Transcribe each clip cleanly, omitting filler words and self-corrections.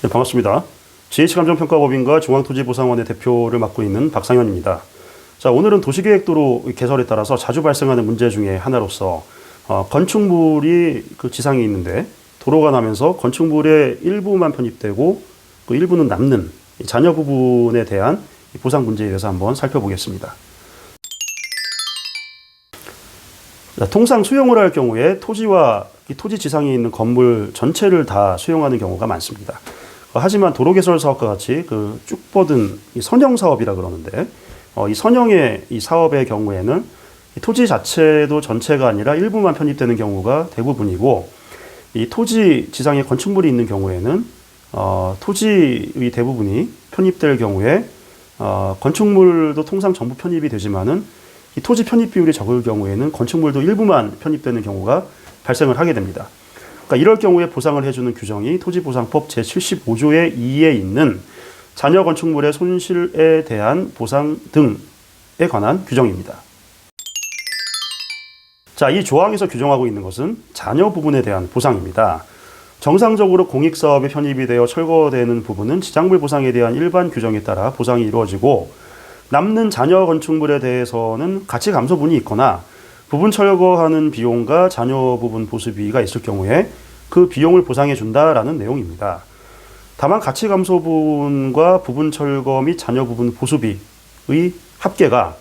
네, 반갑습니다. GH감정평가법인과 중앙토지보상원의 대표를 맡고 있는 박상현입니다. 자, 오늘은 도시계획도로 개설에 따라서 자주 발생하는 문제 중에 하나로서 건축물이 그 지상에 있는데 도로가 나면서 건축물의 일부만 편입되고 그 일부는 남는 잔여 부분에 대한 보상 문제에 대해서 한번 살펴보겠습니다. 자, 통상 수용을 할 경우에 토지와 토지 지상에 있는 건물 전체를 다 수용하는 경우가 많습니다. 하지만 도로개설 사업과 같이 그 쭉 뻗은 이 선형 사업이라 그러는데 이 선형의 이 사업의 경우에는 이 토지 자체도 전체가 아니라 일부만 편입되는 경우가 대부분이고, 이 토지 지상에 건축물이 있는 경우에는 토지의 대부분이 편입될 경우에 건축물도 통상 전부 편입이 되지만은 이 토지 편입 비율이 적을 경우에는 건축물도 일부만 편입되는 경우가 발생을 하게 됩니다. 그러니까 이럴 경우에 보상을 해주는 규정이 토지보상법 제75조의 2에 있는 잔여 건축물의 손실에 대한 보상 등에 관한 규정입니다. 자, 이 조항에서 규정하고 있는 것은 잔여 부분에 대한 보상입니다. 정상적으로 공익사업에 편입이 되어 철거되는 부분은 지장물 보상에 대한 일반 규정에 따라 보상이 이루어지고, 남는 잔여 건축물에 대해서는 가치 감소분이 있거나 부분 철거하는 비용과 잔여 부분 보수비가 있을 경우에 그 비용을 보상해 준다라는 내용입니다. 다만 가치 감소분과 부분 철거 및 잔여 부분 보수비의 합계가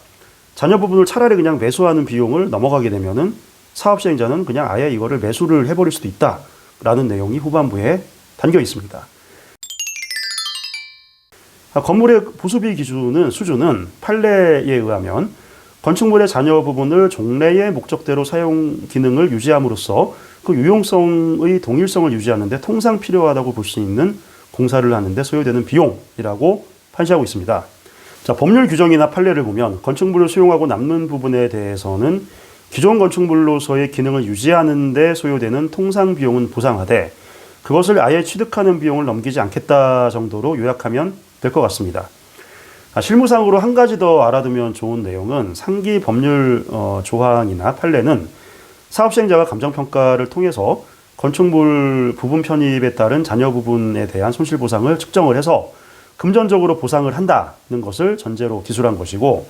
잔여 부분을 차라리 그냥 매수하는 비용을 넘어가게 되면은 사업 시행자는 그냥 아예 이거를 매수를 해버릴 수도 있다라는 내용이 후반부에 담겨 있습니다. 건물의 보수비 기준은 수준은 판례에 의하면 건축물의 잔여 부분을 종래의 목적대로 사용 기능을 유지함으로써 그 유용성의 동일성을 유지하는 데 통상 필요하다고 볼 수 있는 공사를 하는 데 소요되는 비용이라고 판시하고 있습니다. 자, 법률 규정이나 판례를 보면 건축물을 수용하고 남는 부분에 대해서는 기존 건축물로서의 기능을 유지하는 데 소요되는 통상 비용은 보상하되 그것을 아예 취득하는 비용을 넘기지 않겠다 정도로 요약하면 될 것 같습니다. 실무상으로 한 가지 더 알아두면 좋은 내용은 상기 법률 조항이나 판례는 사업시행자가 감정평가를 통해서 건축물 부분 편입에 따른 잔여 부분에 대한 손실보상을 측정을 해서 금전적으로 보상을 한다는 것을 전제로 기술한 것이고,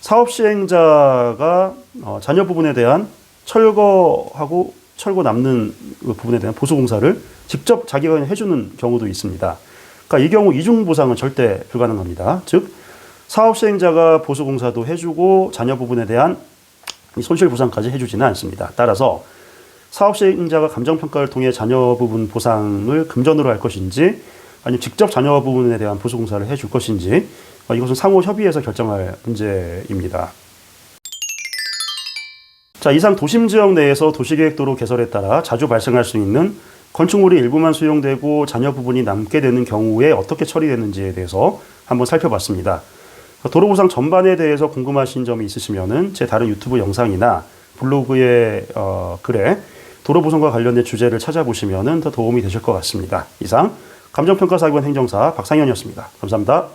사업시행자가 잔여 부분에 대한 철거하고 철거 남는 부분에 대한 보수공사를 직접 자기가 해주는 경우도 있습니다. 그러니까 이 경우 이중보상은 절대 불가능합니다. 즉 사업시행자가 보수공사도 해주고 잔여 부분에 대한 손실보상까지 해주지는 않습니다. 따라서 사업시행자가 감정평가를 통해 잔여 부분 보상을 금전으로 할 것인지 아니면 직접 잔여 부분에 대한 보수공사를 해줄 것인지 이것은 상호 협의해서 결정할 문제입니다. 자, 이상 도심지역 내에서 도시계획도로 개설에 따라 자주 발생할 수 있는 건축물이 일부만 수용되고 잔여 부분이 남게 되는 경우에 어떻게 처리되는지에 대해서 한번 살펴봤습니다. 도로보상 전반에 대해서 궁금하신 점이 있으시면은 제 다른 유튜브 영상이나 블로그의 글에 도로보상과 관련된 주제를 찾아보시면은 더 도움이 되실 것 같습니다. 이상 감정평가사기관 행정사 박상현이었습니다. 감사합니다.